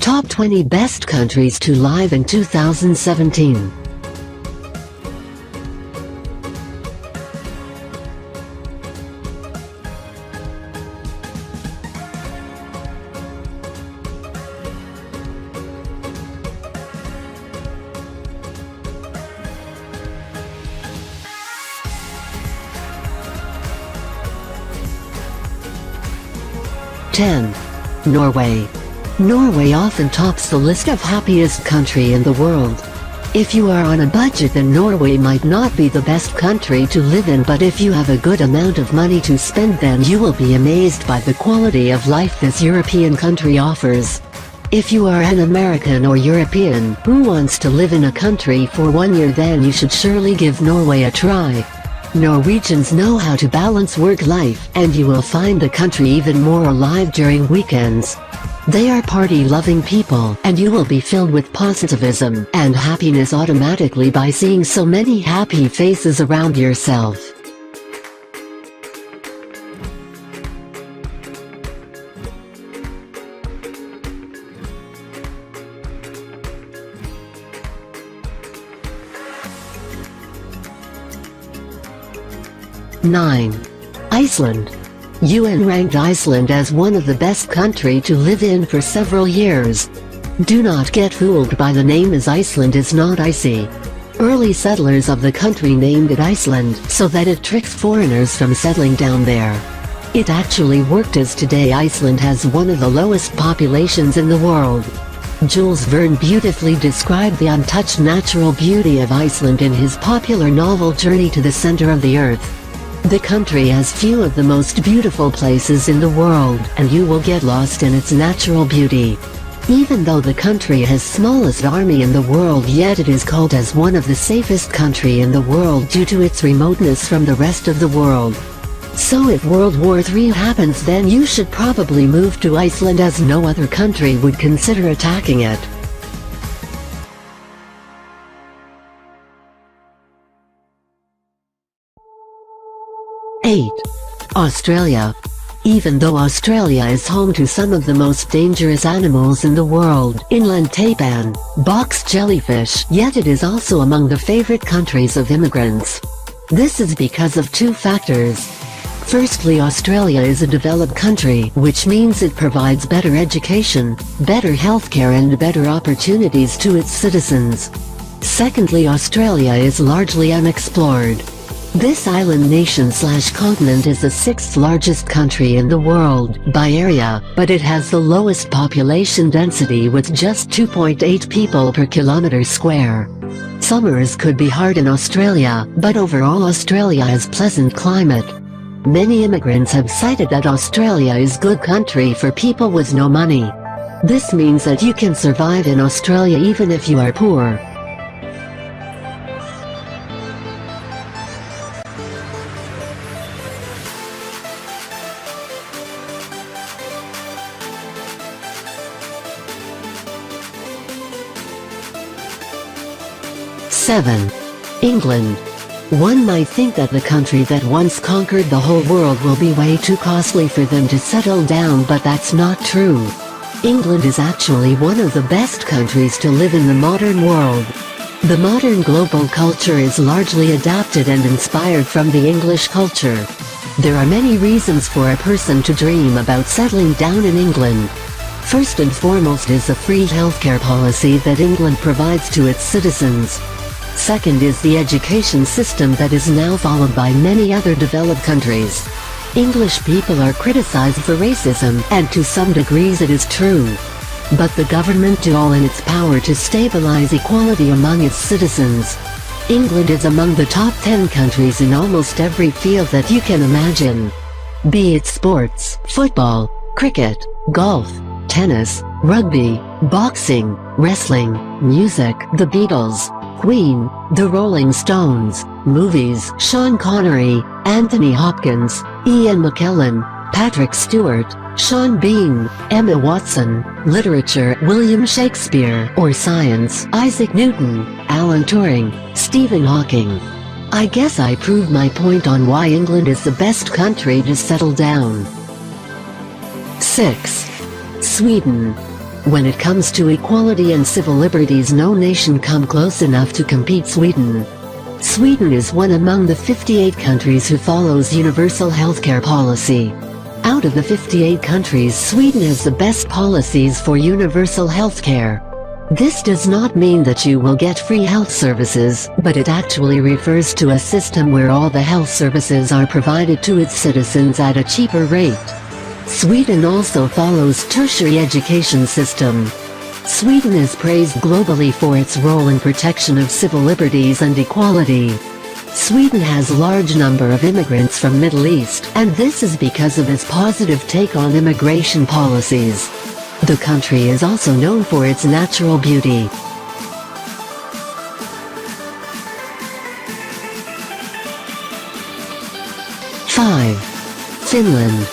Top 20 Best Countries to Live in 2017. Norway. Norway often tops the list of happiest country in the world. If you are on a budget, then Norway might not be the best country to live in, but if you have a good amount of money to spend, then you will be amazed by the quality of life this European country offers. If you are an American or European who wants to live in a country for 1 year, then you should surely give Norway a try. Norwegians know how to balance work-life, and you will find the country even more alive during weekends. They are party-loving people, and you will be filled with positivism and happiness automatically by seeing so many happy faces around yourself. Iceland. UN ranked Iceland as one of the best country to live in for several years. Do not get fooled by the name, as Iceland is not icy. Early settlers of the country named it Iceland so that it tricks foreigners from settling down there. It actually worked, as today Iceland has one of the lowest populations in the world. Jules Verne beautifully described the untouched natural beauty of Iceland in his popular novel Journey to the Center of the Earth. The country has few of the most beautiful places in the world, and you will get lost in its natural beauty. Even though the country has smallest army in the world, yet it is called as one of the safest country in the world due to its remoteness from the rest of the world. So if World War III happens, then you should probably move to Iceland, as no other country would consider attacking it. Australia. Even though Australia is home to some of the most dangerous animals in the world, inland taipan, box jellyfish, yet it is also among the favorite countries of immigrants. This is because of two factors. Firstly, Australia is a developed country, which means it provides better education, better healthcare and better opportunities to its citizens. Secondly, Australia is largely unexplored. This island nation/continent is the 6th largest country in the world by area, but it has the lowest population density with just 2.8 people per kilometer square. Summers could be hard in Australia, but overall Australia has pleasant climate. Many immigrants have cited that Australia is good country for people with no money. This means that you can survive in Australia even if you are poor. England. One might think that the country that once conquered the whole world will be way too costly for them to settle down, but that's not true. England is actually one of the best countries to live in the modern world. The modern global culture is largely adapted and inspired from the English culture. There are many reasons for a person to dream about settling down in England. First and foremost is the free healthcare policy that England provides to its citizens. Second is the education system that is now followed by many other developed countries. English people are criticized for racism, and to some degrees it is true. But the government do all in its power to stabilize equality among its citizens. England is among the top 10 countries in almost every field that you can imagine. Be it sports, football, cricket, golf, tennis, rugby, boxing, wrestling, music, the Beatles, Queen, the Rolling Stones, movies, Sean Connery, Anthony Hopkins, Ian McKellen, Patrick Stewart, Sean Bean, Emma Watson, literature, William Shakespeare, or science, Isaac Newton, Alan Turing, Stephen Hawking. I guess I proved my point on why England is the best country to settle down. 6. Sweden. When it comes to equality and civil liberties, no nation come close enough to compete Sweden. Sweden is one among the 58 countries who follows universal healthcare policy. Out of the 58 countries, Sweden has the best policies for universal healthcare. This does not mean that you will get free health services, but it actually refers to a system where all the health services are provided to its citizens at a cheaper rate. Sweden also follows tertiary education system. Sweden is praised globally for its role in protection of civil liberties and equality. Sweden has a large number of immigrants from Middle East, and this is because of its positive take on immigration policies. The country is also known for its natural beauty. Finland.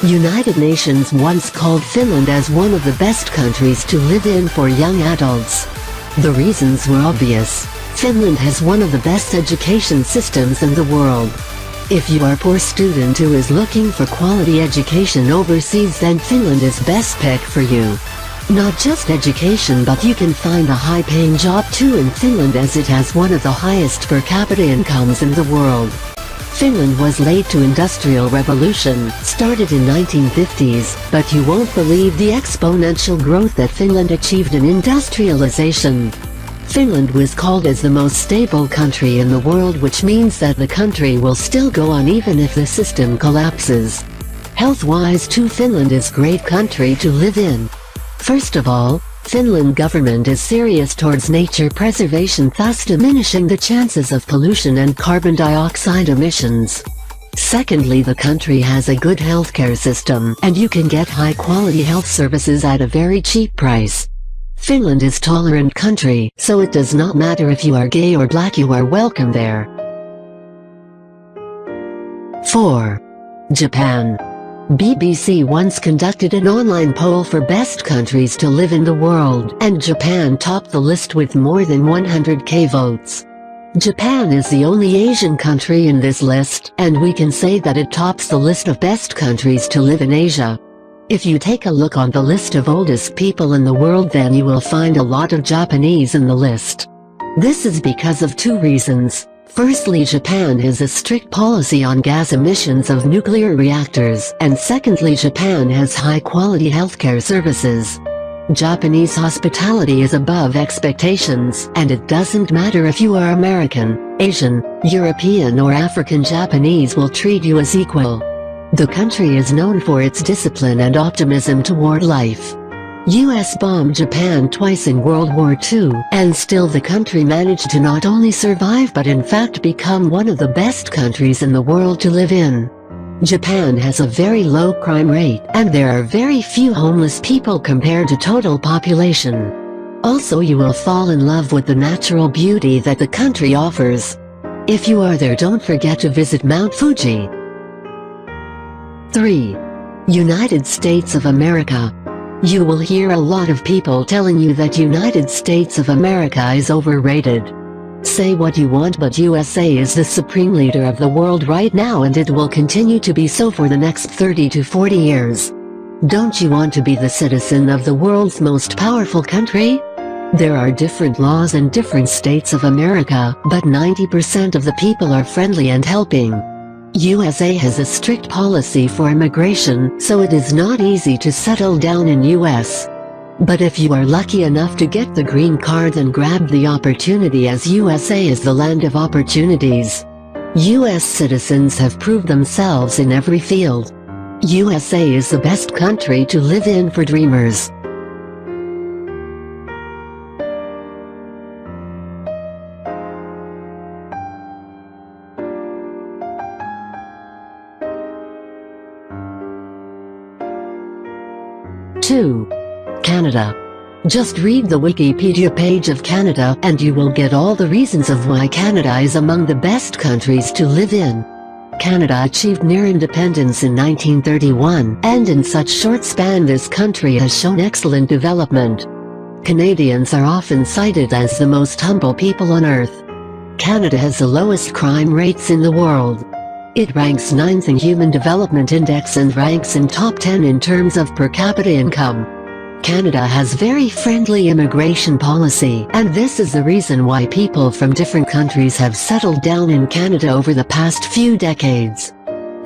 United Nations once called Finland as one of the best countries to live in for young adults. The reasons were obvious. Finland has one of the best education systems in the world. If you are a poor student who is looking for quality education overseas, then Finland is best pick for you. Not just education, but you can find a high-paying job too in Finland, as it has one of the highest per capita incomes in the world. Finland was late to industrial revolution, started in 1950s, but you won't believe the exponential growth that Finland achieved in industrialization. Finland was called as the most stable country in the world, which means that the country will still go on even if the system collapses. Health-wise too, Finland is a great country to live in. First of all, Finland government is serious towards nature preservation, thus diminishing the chances of pollution and carbon dioxide emissions. Secondly, the country has a good healthcare system, and you can get high-quality health services at a very cheap price. Finland is a tolerant country, so it does not matter if you are gay or black, you are welcome there. 4. Japan. BBC once conducted an online poll for best countries to live in the world, and Japan topped the list with more than 100,000 votes. Japan is the only Asian country in this list, and we can say that it tops the list of best countries to live in Asia. If you take a look on the list of oldest people in the world, then you will find a lot of Japanese in the list. This is because of two reasons. Firstly, Japan has a strict policy on gas emissions of nuclear reactors, and secondly, Japan has high-quality healthcare services. Japanese hospitality is above expectations, and it doesn't matter if you are American, Asian, European or African, Japanese will treat you as equal. The country is known for its discipline and optimism toward life. US bombed Japan twice in World War II, and still the country managed to not only survive but in fact become one of the best countries in the world to live in. Japan has a very low crime rate, and there are very few homeless people compared to total population. Also, you will fall in love with the natural beauty that the country offers. If you are there, don't forget to visit Mount Fuji. 3. United States of America. You will hear a lot of people telling you that United States of America is overrated. Say what you want, but USA is the supreme leader of the world right now, and it will continue to be so for the next 30 to 40 years. Don't you want to be the citizen of the world's most powerful country? There are different laws in different states of America, but 90% of the people are friendly and helping. USA has a strict policy for immigration, so it is not easy to settle down in US. But if you are lucky enough to get the green card, then grab the opportunity, as USA is the land of opportunities. US citizens have proved themselves in every field. USA is the best country to live in for dreamers. Canada. Just read the Wikipedia page of Canada, and you will get all the reasons of why Canada is among the best countries to live in. Canada achieved near independence in 1931, and in such short span this country has shown excellent development. Canadians are often cited as the most humble people on earth. Canada has the lowest crime rates in the world. It ranks 9th in Human Development Index and ranks in top 10 in terms of per capita income. Canada has very friendly immigration policy, and this is the reason why people from different countries have settled down in Canada over the past few decades.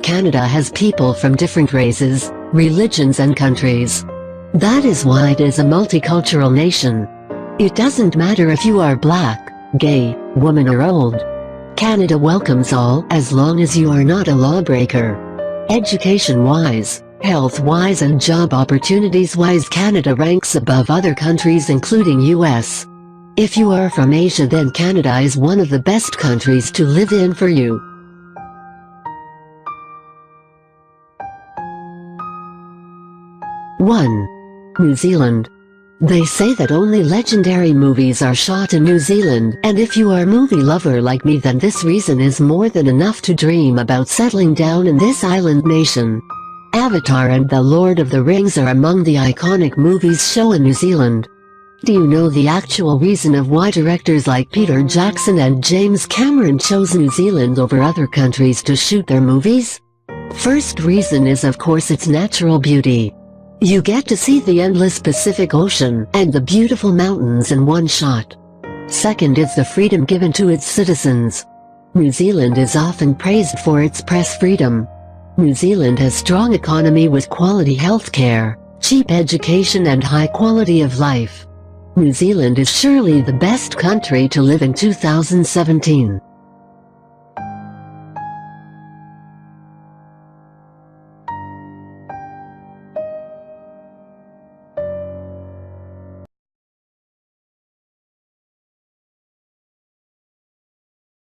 Canada has people from different races, religions and countries. That is why it is a multicultural nation. It doesn't matter if you are black, gay, woman or old. Canada welcomes all as long as you are not a lawbreaker. Education-wise, health-wise and job opportunities-wise, Canada ranks above other countries including US. If you are from Asia, then Canada is one of the best countries to live in for you. New Zealand. They say that only legendary movies are shot in New Zealand, and if you are a movie lover like me, then this reason is more than enough to dream about settling down in this island nation. Avatar and The Lord of the Rings are among the iconic movies shown in New Zealand. Do you know the actual reason of why directors like Peter Jackson and James Cameron chose New Zealand over other countries to shoot their movies? First reason is of course its natural beauty. You get to see the endless Pacific Ocean and the beautiful mountains in one shot. Second is the freedom given to its citizens. New Zealand is often praised for its press freedom. New Zealand has strong economy with quality healthcare, cheap education and high quality of life. New Zealand is surely the best country to live in 2017.